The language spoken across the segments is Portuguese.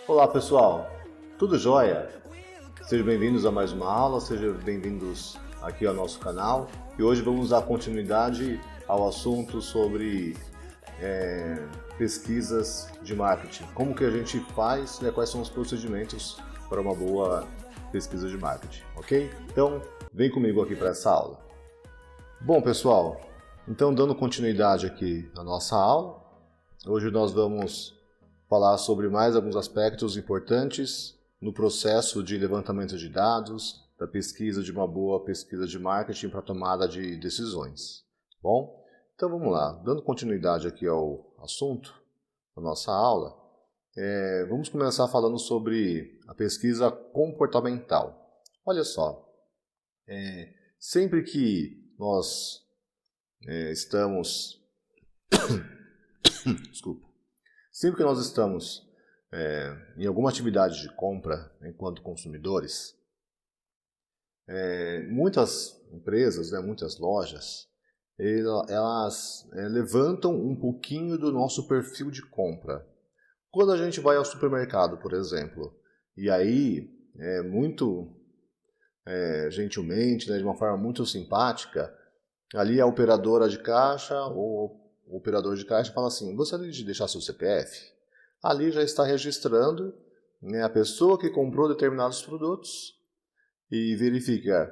Olá pessoal, tudo jóia? Sejam bem-vindos a mais uma aula, sejam bem-vindos aqui ao nosso canal e hoje vamos dar continuidade ao assunto sobre pesquisas de marketing. Como que a gente faz, quais são os procedimentos para uma boa pesquisa de marketing, ok? Então, vem comigo aqui para essa aula. Bom pessoal, então dando continuidade aqui à nossa aula, hoje nós vamos falar sobre mais alguns aspectos importantes no processo de levantamento de dados, da pesquisa de uma boa pesquisa de marketing para tomada de decisões. Bom, então vamos lá, dando continuidade aqui ao assunto da nossa aula, vamos começar falando sobre a pesquisa comportamental. Olha só, sempre que nós estamos... Desculpa. Sempre que nós estamos em alguma atividade de compra enquanto consumidores, muitas empresas, muitas lojas, elas levantam um pouquinho do nosso perfil de compra. Quando a gente vai ao supermercado, por exemplo, e aí, muito gentilmente, de uma forma muito simpática, ali a operadora de caixa ou o operador de caixa fala assim: gostaria de deixar seu CPF? Ali já está registrando a pessoa que comprou determinados produtos e verifica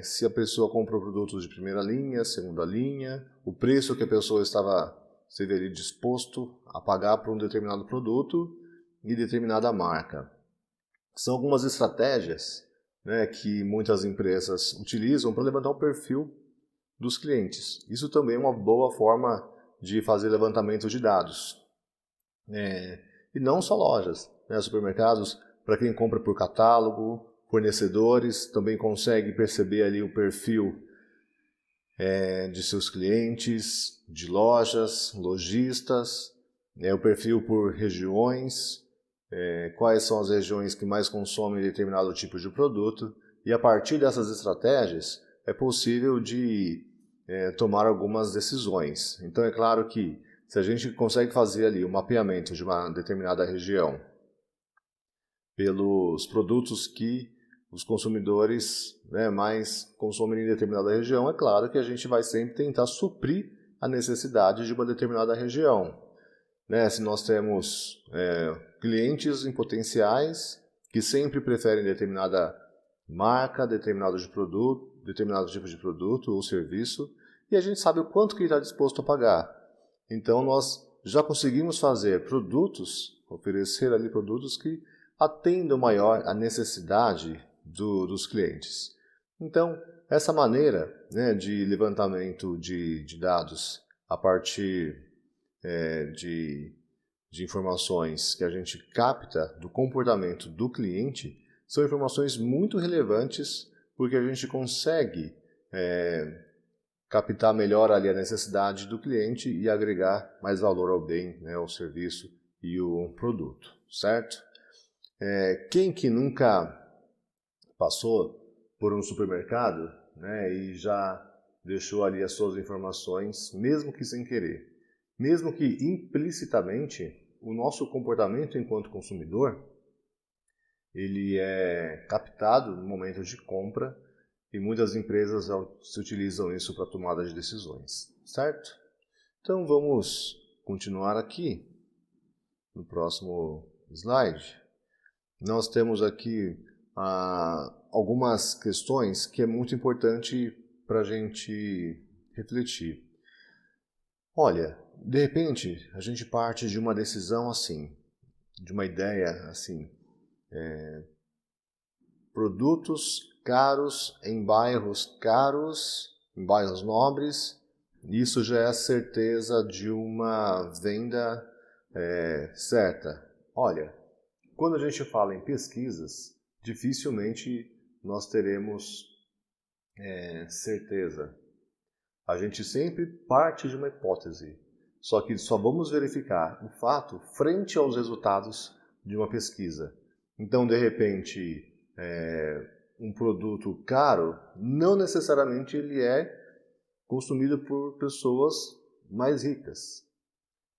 se a pessoa comprou produtos de primeira linha, segunda linha, o preço que a pessoa estava disposto a pagar por um determinado produto e determinada marca. São algumas estratégias que muitas empresas utilizam para levantar o perfil dos clientes. Isso também é uma boa forma de fazer levantamento de dados. E não só lojas, supermercados, para quem compra por catálogo, fornecedores, também consegue perceber ali o perfil de seus clientes, de lojas, lojistas, o perfil por regiões, quais são as regiões que mais consomem determinado tipo de produto, e a partir dessas estratégias é possível de tomar algumas decisões. Então é claro que se a gente consegue fazer ali o mapeamento de uma determinada região pelos produtos que os consumidores mais consomem em determinada região, é claro que a gente vai sempre tentar suprir a necessidade de uma determinada região. Se nós temos clientes em potenciais que sempre preferem determinada marca, determinado tipo de produto ou serviço, e a gente sabe o quanto que ele está disposto a pagar. Então nós já conseguimos fazer oferecer ali produtos que atendam maior a necessidade dos clientes. Então, essa maneira de levantamento de dados a partir de informações que a gente capta do comportamento do cliente são informações muito relevantes, porque a gente consegue captar melhor ali a necessidade do cliente e agregar mais valor ao bem, ao serviço e o produto, certo? Quem que nunca passou por um supermercado e já deixou ali as suas informações, mesmo que sem querer, mesmo que implicitamente, o nosso comportamento enquanto consumidor ele é captado no momento de compra e muitas empresas se utilizam isso para tomada de decisões, certo? Então vamos continuar aqui no próximo slide. Nós temos aqui algumas questões que é muito importante para a gente refletir. Olha, de repente a gente parte de uma decisão assim, de uma ideia assim, produtos caros em bairros nobres, isso já é a certeza de uma venda certa. Olha, quando a gente fala em pesquisas, dificilmente nós teremos certeza. A gente sempre parte de uma hipótese, só que só vamos verificar o fato frente aos resultados de uma pesquisa. Então, de repente, um produto caro, não necessariamente ele é consumido por pessoas mais ricas.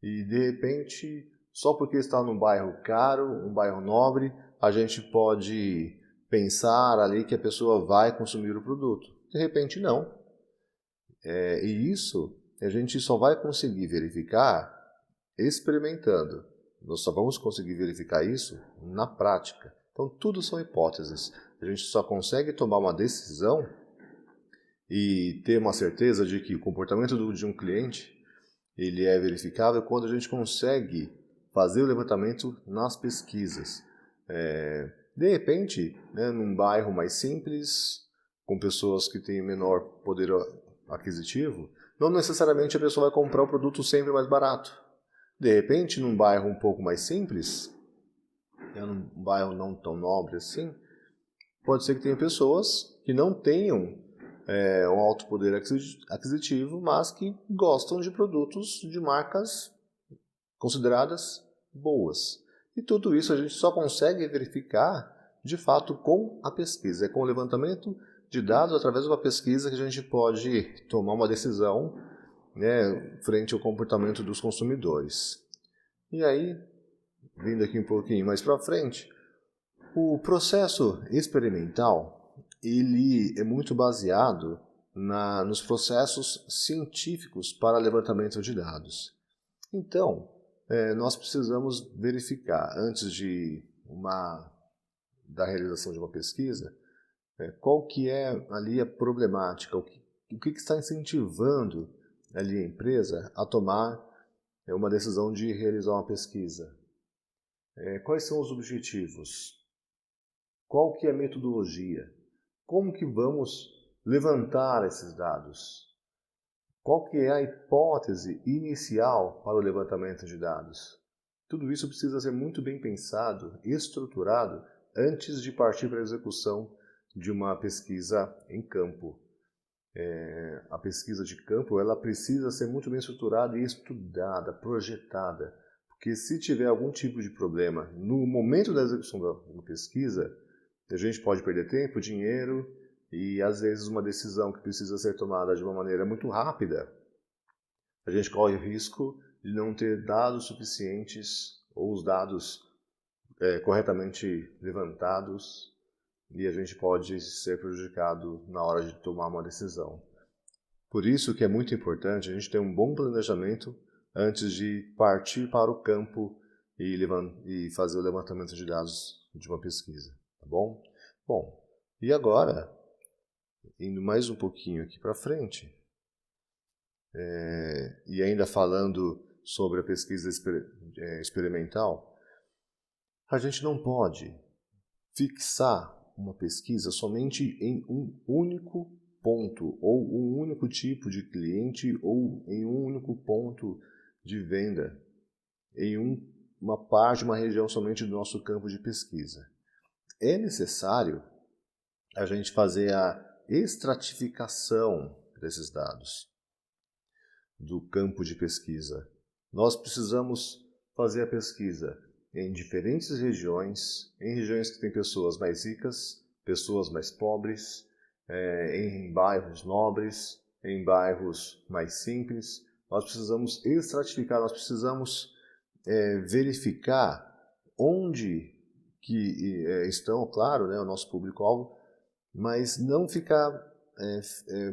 E, de repente, só porque está num bairro caro, um bairro nobre, a gente pode pensar ali que a pessoa vai consumir o produto. De repente, não. E isso a gente só vai conseguir verificar experimentando. Nós só vamos conseguir verificar isso na prática. Então, tudo são hipóteses. A gente só consegue tomar uma decisão e ter uma certeza de que o comportamento de um cliente ele é verificável quando a gente consegue fazer o levantamento nas pesquisas. De repente, né, num bairro mais simples, com pessoas que têm menor poder aquisitivo, não necessariamente a pessoa vai comprar o produto sempre mais barato. De repente, num bairro um pouco mais simples, num bairro não tão nobre assim, pode ser que tenha pessoas que não tenham um alto poder aquisitivo, mas que gostam de produtos de marcas consideradas boas. E tudo isso a gente só consegue verificar, de fato, com a pesquisa. É com o levantamento de dados, através de uma pesquisa, que a gente pode tomar uma decisão, né, frente ao comportamento dos consumidores. E aí, vindo aqui um pouquinho mais para frente, o processo experimental ele é muito baseado nos processos científicos para levantamento de dados. Então, nós precisamos verificar, antes da realização de uma pesquisa, qual que é ali a problemática, o que está incentivando ali a empresa a tomar uma decisão de realizar uma pesquisa. Quais são os objetivos? Qual que é a metodologia? Como que vamos levantar esses dados? Qual que é a hipótese inicial para o levantamento de dados? Tudo isso precisa ser muito bem pensado, estruturado, antes de partir para a execução de uma pesquisa em campo. A pesquisa de campo ela precisa ser muito bem estruturada e estudada, projetada, porque se tiver algum tipo de problema no momento da execução da pesquisa, a gente pode perder tempo, dinheiro e às vezes uma decisão que precisa ser tomada de uma maneira muito rápida, a gente corre o risco de não ter dados suficientes ou os dados corretamente levantados e a gente pode ser prejudicado na hora de tomar uma decisão. Por isso que é muito importante a gente ter um bom planejamento antes de partir para o campo e fazer o levantamento de dados de uma pesquisa, tá bom? Bom, e agora, indo mais um pouquinho aqui para frente, e ainda falando sobre a pesquisa experimental, a gente não pode fixar uma pesquisa somente em um único ponto, ou um único tipo de cliente, ou em um único ponto de venda, em uma parte, uma região somente do nosso campo de pesquisa. É necessário a gente fazer a estratificação desses dados do campo de pesquisa. Nós precisamos fazer a pesquisa em diferentes regiões, em regiões que têm pessoas mais ricas, pessoas mais pobres, em bairros nobres, em bairros mais simples. Nós precisamos estratificar, nós precisamos verificar onde que estão, claro, né, o nosso público-alvo, mas não ficar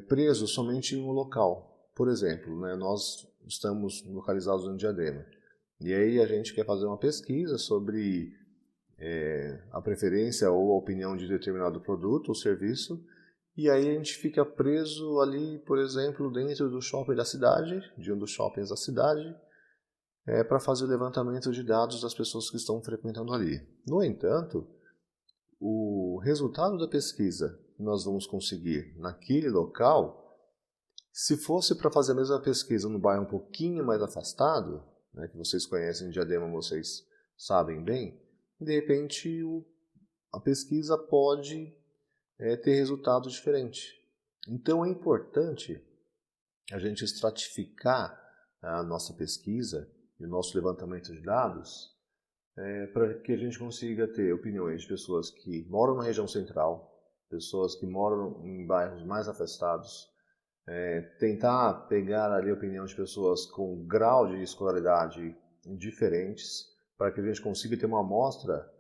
preso somente em um local. Por exemplo, né, nós estamos localizados em Diadema. E aí a gente quer fazer uma pesquisa sobre a preferência ou a opinião de determinado produto ou serviço, e aí a gente fica preso ali, por exemplo, dentro do shopping da cidade, de um dos shoppings da cidade, para fazer o levantamento de dados das pessoas que estão frequentando ali. No entanto, o resultado da pesquisa que nós vamos conseguir naquele local, se fosse para fazer a mesma pesquisa no bairro um pouquinho mais afastado, né, que vocês conhecem Diadema, vocês sabem bem, de repente a pesquisa pode ter resultado diferente. Então é importante a gente estratificar a nossa pesquisa e o nosso levantamento de dados para que a gente consiga ter opiniões de pessoas que moram na região central, pessoas que moram em bairros mais afastados, tentar pegar ali a opinião de pessoas com grau de escolaridade diferentes, para que a gente consiga ter uma amostra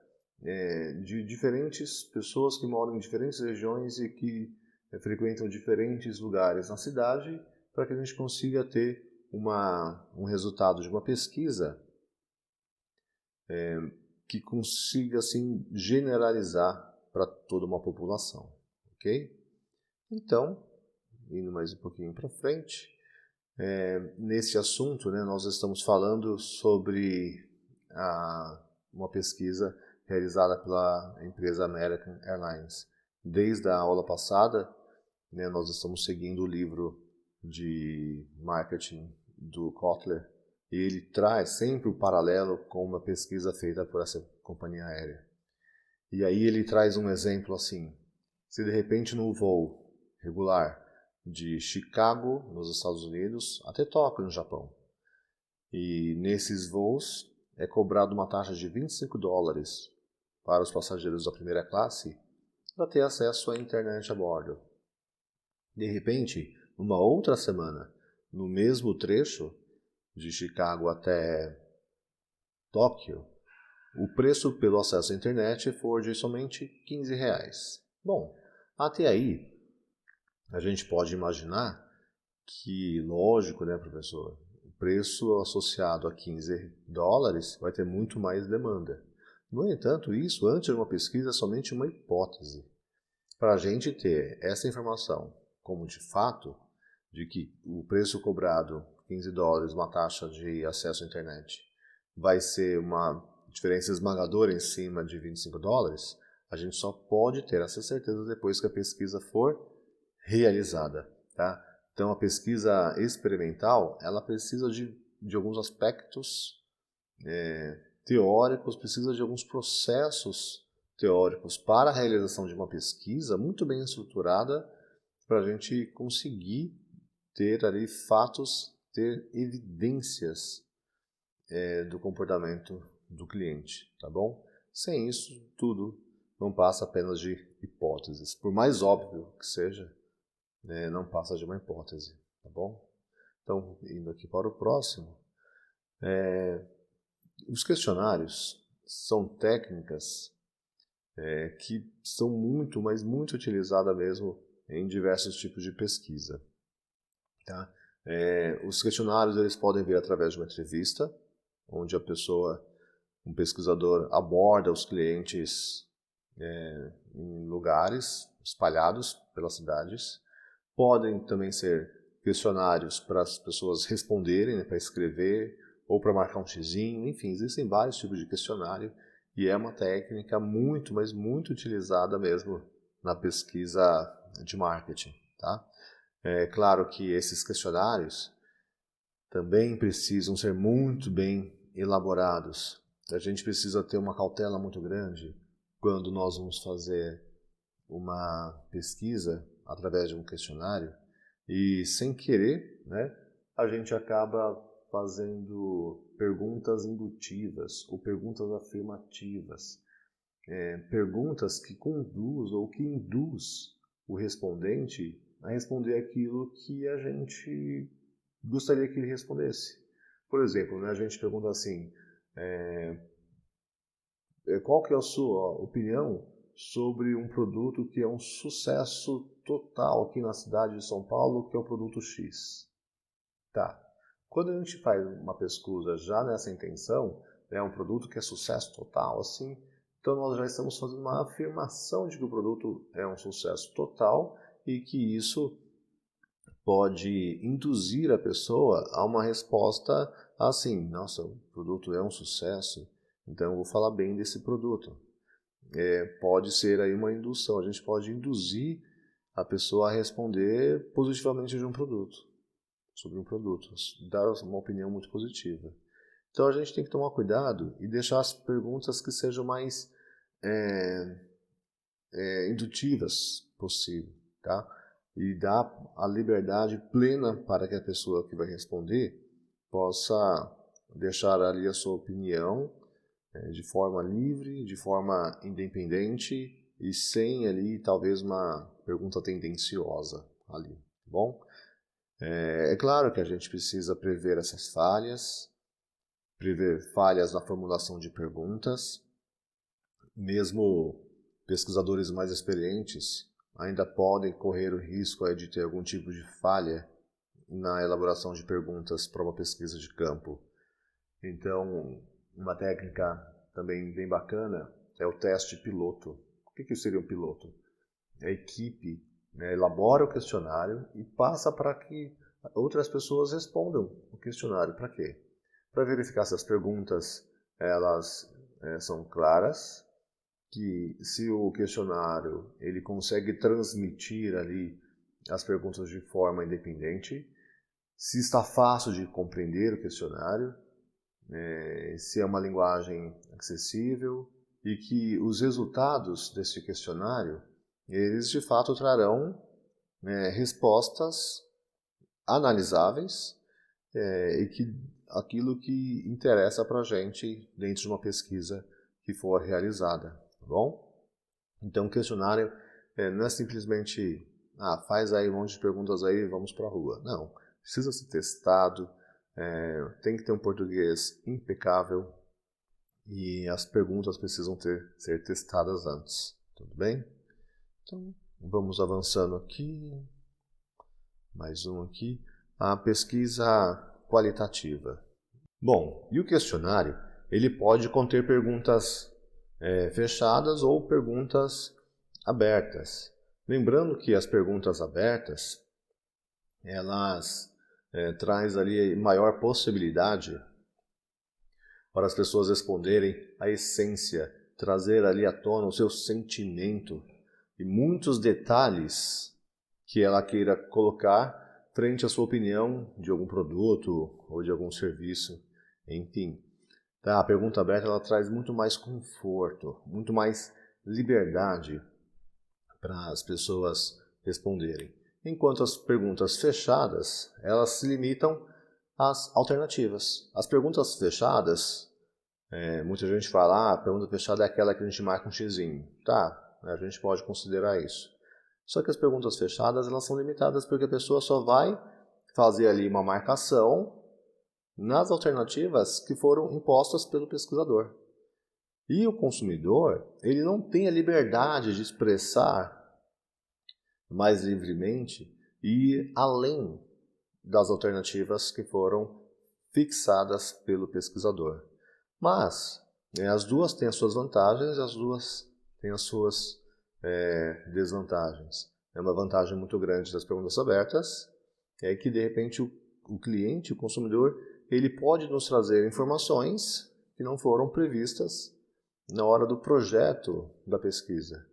de diferentes pessoas que moram em diferentes regiões e que frequentam diferentes lugares na cidade, para que a gente consiga ter um resultado de uma pesquisa que consiga assim generalizar para toda uma população, ok? Então, indo mais um pouquinho para frente, nesse assunto, né, nós estamos falando sobre uma pesquisa realizada pela empresa American Airlines. Desde a aula passada, né, nós estamos seguindo o livro de marketing do Kotler, e ele traz sempre o paralelo com uma pesquisa feita por essa companhia aérea. E aí ele traz um exemplo assim: se de repente no voo regular de Chicago, nos Estados Unidos, até Tóquio, no Japão, e nesses voos é cobrado uma taxa de $25 para os passageiros da primeira classe para ter acesso à internet a bordo. De repente, numa outra semana, no mesmo trecho de Chicago até Tóquio, o preço pelo acesso à internet for de somente R$15. Bom, até aí a gente pode imaginar que, lógico, né, professor, o preço associado a $15 vai ter muito mais demanda. No entanto, isso, antes de uma pesquisa, é somente uma hipótese. Para a gente ter essa informação como de fato, de que o preço cobrado, $15, uma taxa de acesso à internet, vai ser uma diferença esmagadora em cima de $25, a gente só pode ter essa certeza depois que a pesquisa for realizada, tá? Então, a pesquisa experimental, ela precisa de alguns aspectos teóricos, precisa de alguns processos teóricos para a realização de uma pesquisa muito bem estruturada, para a gente conseguir ter ali fatos, ter evidências do comportamento do cliente, tá bom? Sem isso, tudo não passa apenas de hipóteses. Por mais óbvio que seja, não passa de uma hipótese, tá bom? Então, indo aqui para o próximo, os questionários são técnicas que são muito, mas muito utilizadas mesmo em diversos tipos de pesquisa. Tá? Os questionários eles podem vir através de uma entrevista, onde um pesquisador aborda os clientes em lugares espalhados pelas cidades. Podem também ser questionários para as pessoas responderem, né, para escrever, ou para marcar um xizinho, enfim, existem vários tipos de questionário e é uma técnica muito, mas muito utilizada mesmo na pesquisa de marketing. Tá? É claro que esses questionários também precisam ser muito bem elaborados. A gente precisa ter uma cautela muito grande quando nós vamos fazer uma pesquisa através de um questionário e, sem querer, né, a gente acaba fazendo perguntas indutivas ou perguntas afirmativas, perguntas que conduz ou que induz o respondente a responder aquilo que a gente gostaria que ele respondesse. Por exemplo, né, a gente pergunta assim, qual que é a sua opinião sobre um produto que é um sucesso total aqui na cidade de São Paulo, que é o produto X? Tá. Quando a gente faz uma pesquisa já nessa intenção, um produto que é sucesso total, assim, então nós já estamos fazendo uma afirmação de que o produto é um sucesso total e que isso pode induzir a pessoa a uma resposta assim: nossa, o produto é um sucesso, então eu vou falar bem desse produto. Pode ser aí uma indução, a gente pode induzir a pessoa a responder positivamente sobre um produto, dar uma opinião muito positiva. Então a gente tem que tomar cuidado e deixar as perguntas que sejam mais indutivas possível, tá? E dar a liberdade plena para que a pessoa que vai responder possa deixar ali a sua opinião de forma livre, de forma independente e sem ali talvez uma pergunta tendenciosa ali, tá bom? É claro que a gente precisa prever essas falhas, prever falhas na formulação de perguntas. Mesmo pesquisadores mais experientes ainda podem correr o risco aí de ter algum tipo de falha na elaboração de perguntas para uma pesquisa de campo. Então, uma técnica também bem bacana é o teste piloto. O que seria um piloto? A equipe, né, elabora o questionário e passa para que outras pessoas respondam o questionário. Para quê? Para verificar se as perguntas elas são claras, que se o questionário ele consegue transmitir ali as perguntas de forma independente, se está fácil de compreender o questionário, se é uma linguagem acessível e que os resultados desse questionário eles de fato trarão respostas analisáveis e que aquilo que interessa para a gente dentro de uma pesquisa que for realizada, tá bom? Então o questionário não é simplesmente faz aí um monte de perguntas aí e vamos para a rua. Não, precisa ser testado, tem que ter um português impecável e as perguntas precisam ser testadas antes, tudo bem? Então vamos avançando aqui, mais um aqui, a pesquisa qualitativa. Bom, e o questionário ele pode conter perguntas fechadas ou perguntas abertas. Lembrando que as perguntas abertas elas traz ali maior possibilidade para as pessoas responderem a essência, trazer ali à tona o seu sentimento e muitos detalhes que ela queira colocar frente à sua opinião de algum produto ou de algum serviço, enfim. Tá? A pergunta aberta ela traz muito mais conforto, muito mais liberdade para as pessoas responderem. Enquanto as perguntas fechadas, elas se limitam às alternativas. As perguntas fechadas, muita gente fala, a pergunta fechada é aquela que a gente marca um xizinho. Tá, a gente pode considerar isso. Só que as perguntas fechadas, elas são limitadas porque a pessoa só vai fazer ali uma marcação nas alternativas que foram impostas pelo pesquisador. E o consumidor, ele não tem a liberdade de expressar mais livremente e além das alternativas que foram fixadas pelo pesquisador. Mas as duas têm as suas vantagens e as duas têm as suas desvantagens. É uma vantagem muito grande das perguntas abertas, é que de repente o cliente, o consumidor, ele pode nos trazer informações que não foram previstas na hora do projeto da pesquisa.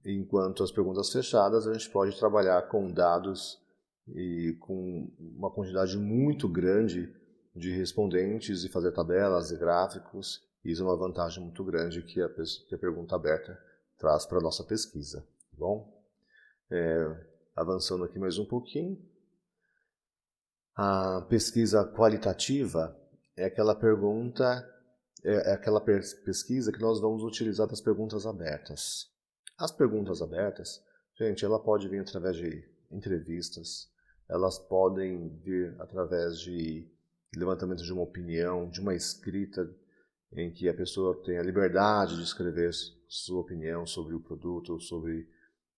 Enquanto as perguntas fechadas, a gente pode trabalhar com dados e com uma quantidade muito grande de respondentes e fazer tabelas e gráficos. Isso é uma vantagem muito grande que a pergunta aberta traz para a nossa pesquisa. Tá bom? Avançando aqui mais um pouquinho. A pesquisa qualitativa é aquela pergunta, aquela pesquisa que nós vamos utilizar das perguntas abertas. As perguntas abertas, gente, ela pode vir através de entrevistas, elas podem vir através de levantamento de uma opinião, de uma escrita em que a pessoa tem a liberdade de escrever sua opinião sobre o produto, sobre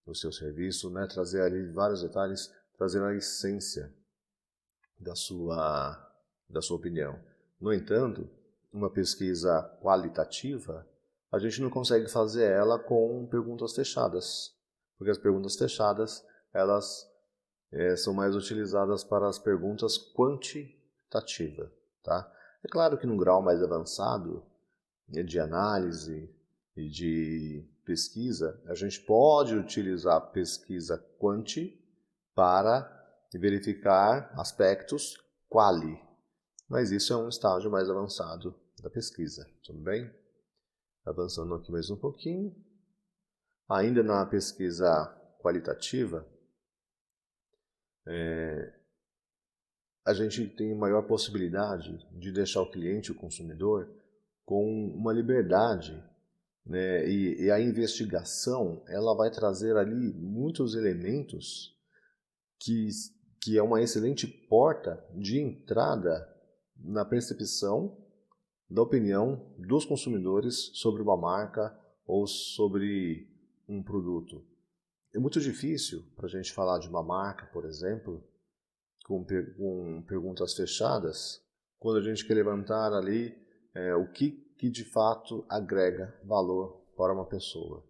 o seu serviço, né? Trazer ali vários detalhes, trazer a essência da sua opinião. No entanto, uma pesquisa qualitativa, a gente não consegue fazer ela com perguntas fechadas, porque as perguntas fechadas, elas são mais utilizadas para as perguntas quantitativas, tá? É claro que num grau mais avançado de análise e de pesquisa, a gente pode utilizar a pesquisa quanti para verificar aspectos quali, mas isso é um estágio mais avançado da pesquisa, tudo bem? Avançando aqui mais um pouquinho. Ainda na pesquisa qualitativa, a gente tem maior possibilidade de deixar o cliente, o consumidor, com uma liberdade, né? E a investigação ela vai trazer ali muitos elementos que é uma excelente porta de entrada na percepção da opinião dos consumidores sobre uma marca ou sobre um produto. É muito difícil para a gente falar de uma marca, por exemplo, com perguntas fechadas, quando a gente quer levantar ali o que de fato agrega valor para uma pessoa.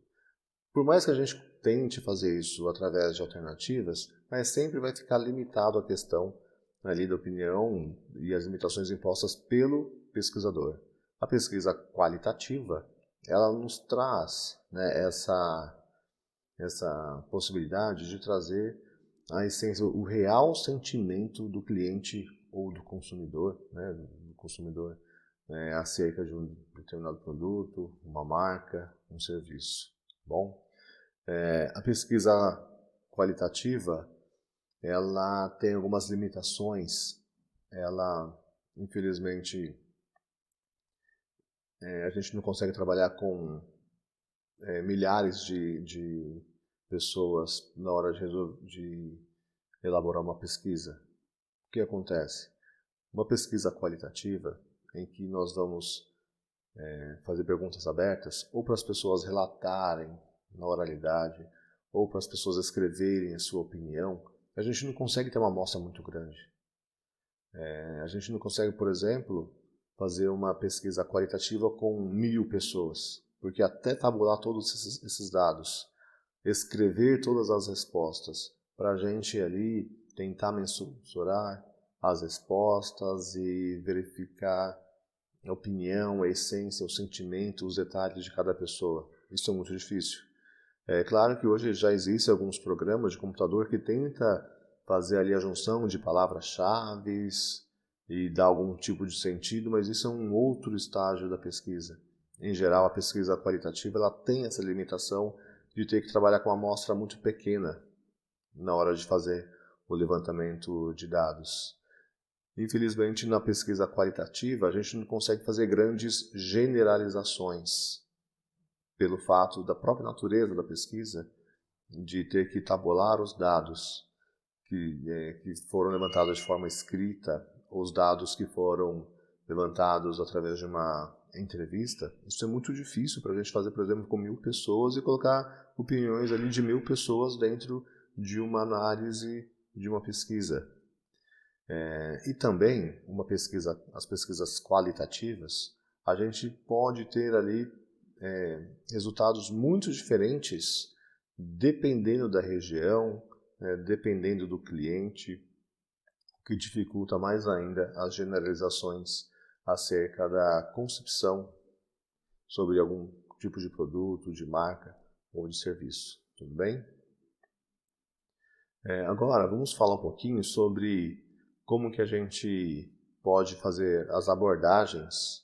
Por mais que a gente tente fazer isso através de alternativas, mas sempre vai ficar limitado a questão ali da opinião e as limitações impostas pelo pesquisador. A pesquisa qualitativa, ela nos traz, né, essa possibilidade de trazer a essência, o real sentimento do cliente ou do consumidor, acerca de um determinado produto, uma marca, um serviço. Bom, a pesquisa qualitativa, ela tem algumas limitações. Ela, infelizmente, a gente não consegue trabalhar com milhares de pessoas na hora de elaborar uma pesquisa. O que acontece? Uma pesquisa qualitativa, em que nós vamos fazer perguntas abertas, ou para as pessoas relatarem na oralidade, ou para as pessoas escreverem a sua opinião, a gente não consegue ter uma amostra muito grande. A gente não consegue, por exemplo, fazer uma pesquisa qualitativa com 1000 pessoas, porque até tabular todos esses dados, escrever todas as respostas, para a gente ali tentar mensurar as respostas e verificar a opinião, a essência, o sentimento, os detalhes de cada pessoa. Isso é muito difícil. É claro que hoje já existem alguns programas de computador que tenta fazer ali a junção de palavras-chave e dar algum tipo de sentido, mas isso é um outro estágio da pesquisa. Em geral, a pesquisa qualitativa ela tem essa limitação de ter que trabalhar com uma amostra muito pequena na hora de fazer o levantamento de dados. Infelizmente, na pesquisa qualitativa, a gente não consegue fazer grandes generalizações pelo fato da própria natureza da pesquisa de ter que tabular os dados que foram levantados de forma escrita, os dados que foram levantados através de uma entrevista. Isso é muito difícil para a gente fazer, por exemplo, com 1000 pessoas e colocar opiniões ali de 1000 pessoas dentro de uma análise de uma pesquisa. E também as pesquisas qualitativas, a gente pode ter ali resultados muito diferentes dependendo da região, dependendo do cliente, o que dificulta mais ainda as generalizações acerca da concepção sobre algum tipo de produto, de marca ou de serviço. Tudo bem? Agora, vamos falar um pouquinho sobre como que a gente pode fazer as abordagens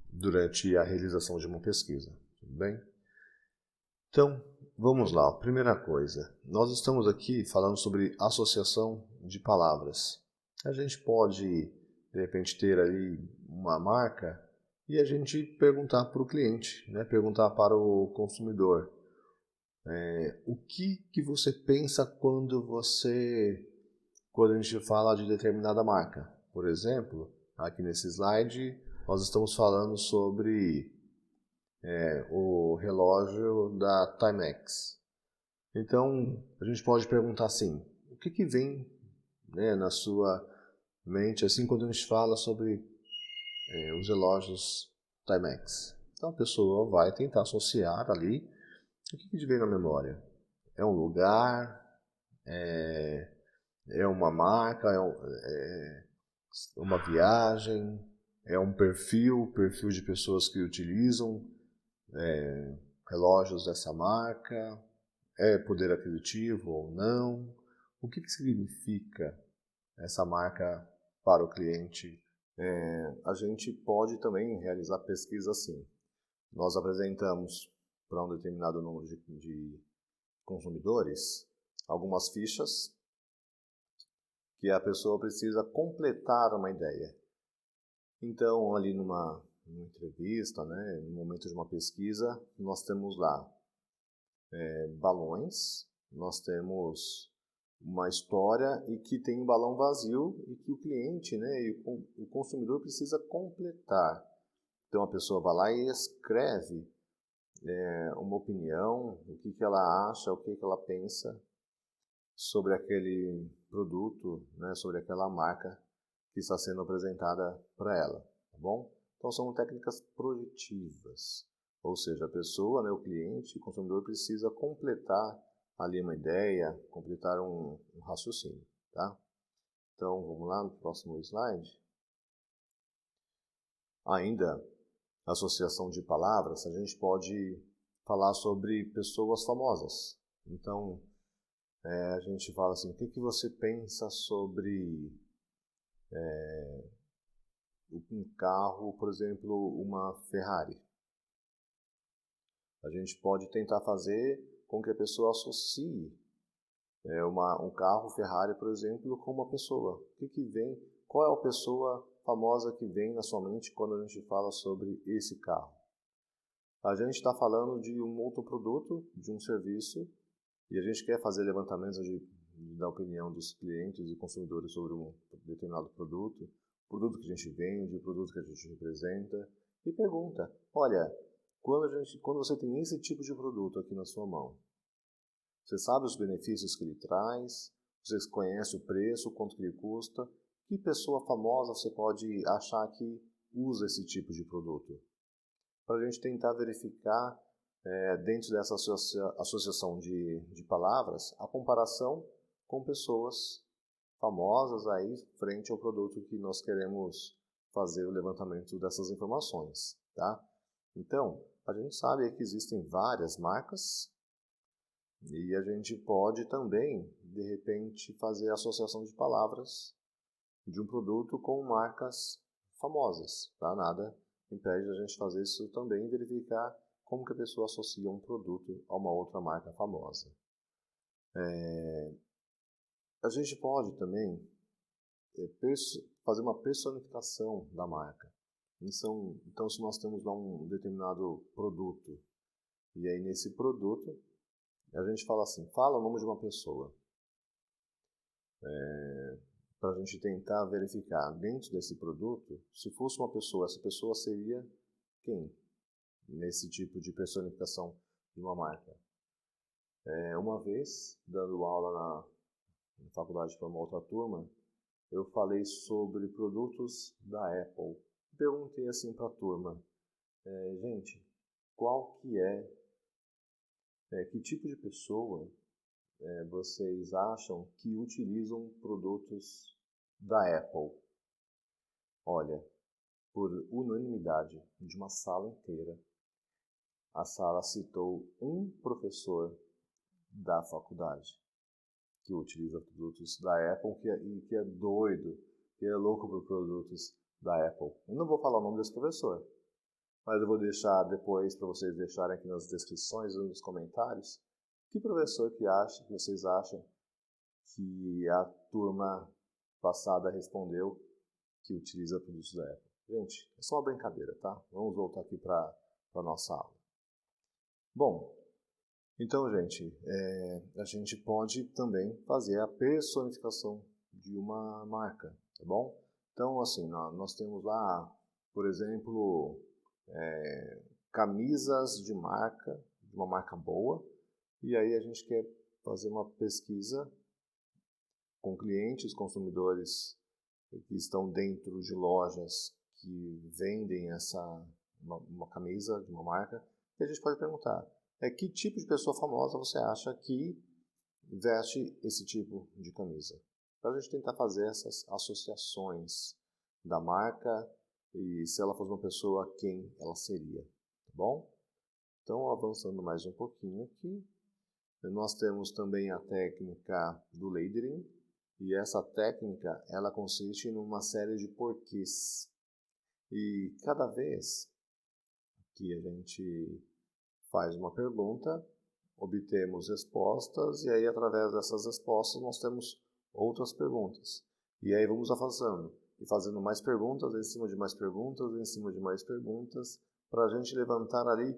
durante a realização de uma pesquisa. Tudo bem? Então, vamos lá. Primeira coisa, nós estamos aqui falando sobre associação de palavras. A gente pode, de repente, ter ali uma marca e a gente perguntar para o cliente, né? Perguntar para o consumidor. O que você pensa quando a gente fala de determinada marca? Por exemplo, aqui nesse slide, nós estamos falando sobre o relógio da Timex. Então, a gente pode perguntar assim, o que vem, né, na sua mente assim quando a gente fala sobre os relógios Timex? Então, a pessoa vai tentar associar ali o que vem na memória. É um lugar, é uma marca, é uma viagem, é um perfil de pessoas que utilizam relógios dessa marca, é poder aquisitivo ou não? O que significa essa marca para o cliente? A gente pode também realizar pesquisa assim. Nós apresentamos para um determinado número de consumidores algumas fichas que a pessoa precisa completar uma ideia. Então, ali numa entrevista, né, no momento de uma pesquisa, nós temos lá balões, nós temos uma história e que tem um balão vazio e que o cliente, né, e o consumidor precisa completar. Então a pessoa vai lá e escreve uma opinião, o que ela acha, o que ela pensa sobre aquele produto, né, sobre aquela marca que está sendo apresentada para ela, tá bom? Então são técnicas projetivas, ou seja, a pessoa, né, o cliente, o consumidor precisa completar ali uma ideia, completar um raciocínio, tá? Então vamos lá no próximo slide. Ainda, associação de palavras, a gente pode falar sobre pessoas famosas. Então, a gente fala assim, o que você pensa sobre um carro, por exemplo, uma Ferrari? A gente pode tentar fazer com que a pessoa associe um carro Ferrari, por exemplo, com uma pessoa. O que vem? Qual é a pessoa famosa que vem na sua mente quando a gente fala sobre esse carro? A gente está falando de um outro produto, de um serviço, e a gente quer fazer levantamentos da opinião dos clientes e consumidores sobre um determinado produto, o produto que a gente vende, o produto que a gente representa, e pergunta, olha, quando você tem esse tipo de produto aqui na sua mão, você sabe os benefícios que ele traz, você conhece o preço, quanto que ele custa, que pessoa famosa você pode achar que usa esse tipo de produto? Para a gente tentar verificar, dentro dessa associação de palavras, a comparação com pessoas famosas aí frente ao produto que nós queremos fazer o levantamento dessas informações, tá? Então, a gente sabe que existem várias marcas e a gente pode também, de repente, fazer a associação de palavras de um produto com marcas famosas, tá? Nada impede a gente fazer isso também e verificar como que a pessoa associa um produto a uma outra marca famosa. A gente pode também fazer uma personificação da marca. Então, se nós temos lá um determinado produto, e aí nesse produto, a gente fala assim, fala o nome de uma pessoa. Para a gente tentar verificar dentro desse produto, se fosse uma pessoa, essa pessoa seria quem? Nesse tipo de personificação de uma marca. Uma vez, dando aula na faculdade para uma outra turma, eu falei sobre produtos da Apple. Perguntei assim para a turma, gente, qual que tipo de pessoa vocês acham que utilizam produtos da Apple? Olha, por unanimidade de uma sala inteira, a sala citou um professor da faculdade que utiliza produtos da Apple que é doido, que é louco por produtos da Apple. Eu não vou falar o nome desse professor, mas eu vou deixar depois para vocês deixarem aqui nas descrições ou nos comentários que professor que vocês acham que a turma passada respondeu que utiliza produtos da Apple. Gente, é só uma brincadeira, tá? Vamos voltar aqui para a nossa aula. Bom, então, gente, a gente pode também fazer a personificação de uma marca, tá bom? Então, assim, nós temos lá, por exemplo, camisas de uma marca boa, e aí a gente quer fazer uma pesquisa com clientes, consumidores que estão dentro de lojas que vendem uma camisa de uma marca, e a gente pode perguntar, que tipo de pessoa famosa você acha que veste esse tipo de camisa? Para a gente tentar fazer essas associações da marca e se ela fosse uma pessoa, quem ela seria, tá bom? Então, avançando mais um pouquinho aqui, nós temos também a técnica do layering, e essa técnica, ela consiste numa série de porquês. E cada vez que a gente faz uma pergunta, obtemos respostas, e aí através dessas respostas nós temos outras perguntas. E aí vamos avançando, e fazendo mais perguntas, em cima de mais perguntas, em cima de mais perguntas, para a gente levantar ali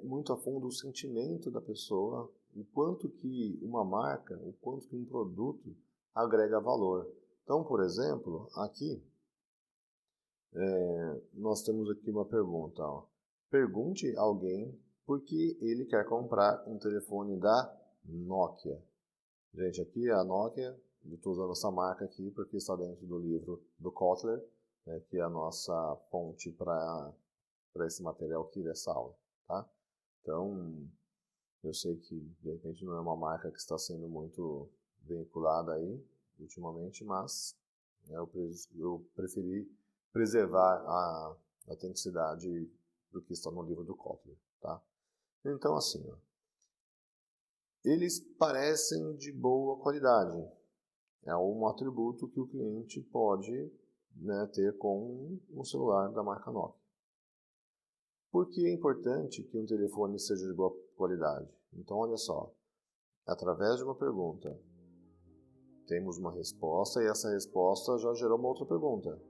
muito a fundo o sentimento da pessoa, o quanto que uma marca, o quanto que um produto agrega valor. Então, por exemplo, aqui nós temos aqui uma pergunta. Ó. Pergunte a alguém por que ele quer comprar um telefone da Nokia. Gente, aqui a Nokia, eu estou usando essa marca aqui porque está dentro do livro do Kotler, né, que é a nossa fonte para esse material aqui dessa aula. Tá? Então, eu sei que de repente não é uma marca que está sendo muito vinculada aí ultimamente, mas eu preferi preservar a autenticidade do que está no livro do Kotler. Tá? Então, assim, ó, eles parecem de boa qualidade. É um atributo que o cliente pode, né, ter com um celular da marca Nokia. Por que é importante que um telefone seja de boa qualidade? Então, olha só, através de uma pergunta, temos uma resposta e essa resposta já gerou uma outra pergunta.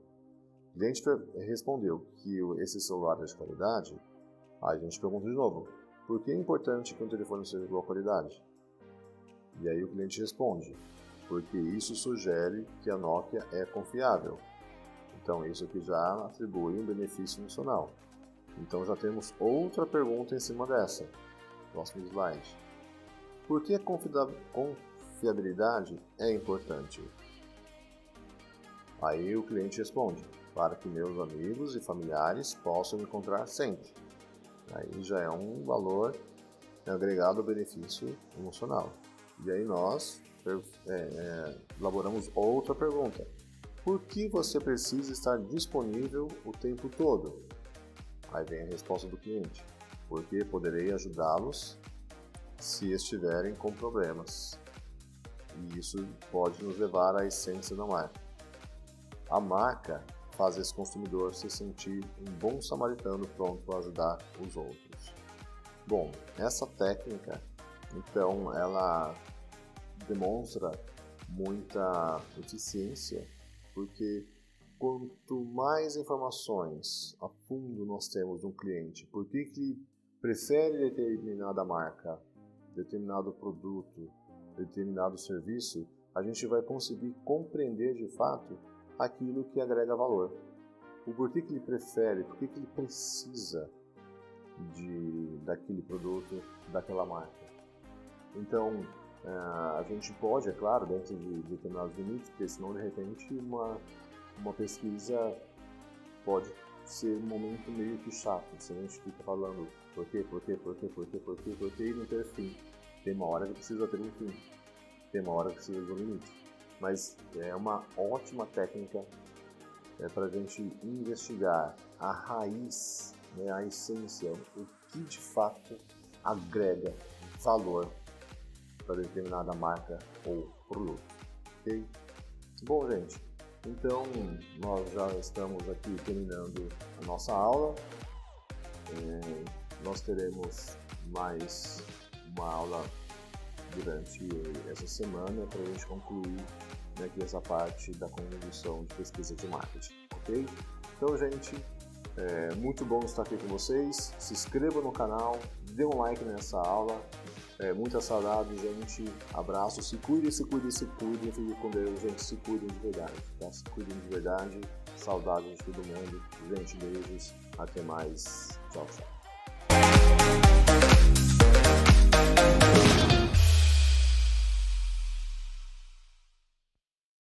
O cliente respondeu que esse celular é de qualidade, aí a gente pergunta de novo, por que é importante que um telefone seja de boa qualidade? E aí o cliente responde, porque isso sugere que a Nokia é confiável. Então isso aqui já atribui um benefício funcional. Então já temos outra pergunta em cima dessa. Próximo slide. Por que a confiabilidade é importante? Aí o cliente responde, para que meus amigos e familiares possam me encontrar sempre. Aí já é um valor agregado ao benefício emocional. E aí nós elaboramos outra pergunta. Por que você precisa estar disponível o tempo todo? Aí vem a resposta do cliente. Porque poderei ajudá-los se estiverem com problemas. E isso pode nos levar à essência da marca. A marca faz esse consumidor se sentir um bom samaritano pronto para ajudar os outros. Bom, essa técnica, então, ela demonstra muita eficiência, porque quanto mais informações a fundo nós temos de um cliente, por que ele prefere determinada marca, determinado produto, determinado serviço, a gente vai conseguir compreender de fato aquilo que agrega valor. O porquê que ele prefere, por que ele precisa daquele produto, daquela marca. Então, a gente pode, é claro, dentro de determinados limites, porque senão de repente uma pesquisa pode ser um momento meio que chato, se a gente fica falando por quê, e não ter fim. Tem uma hora que precisa ter um fim, tem uma hora que precisa de um limite. Mas é uma ótima técnica para a gente investigar a raiz, né, a essência, o que de fato agrega valor para determinada marca ou produto. Ok? Bom, gente, então nós já estamos aqui terminando a nossa aula. Nós teremos mais uma aula durante essa semana para a gente concluir aqui essa parte da condução de pesquisa de marketing, ok? Então, gente, muito bom estar aqui com vocês. Se inscreva no canal, dê um like nessa aula. Muita saudade, gente. Abraço. Se cuide. Fique com Deus, gente. Se cuidem de verdade, tá? Se cuidem de verdade. Saudade de todo mundo. Gente, beijos. Até mais. Tchau, tchau.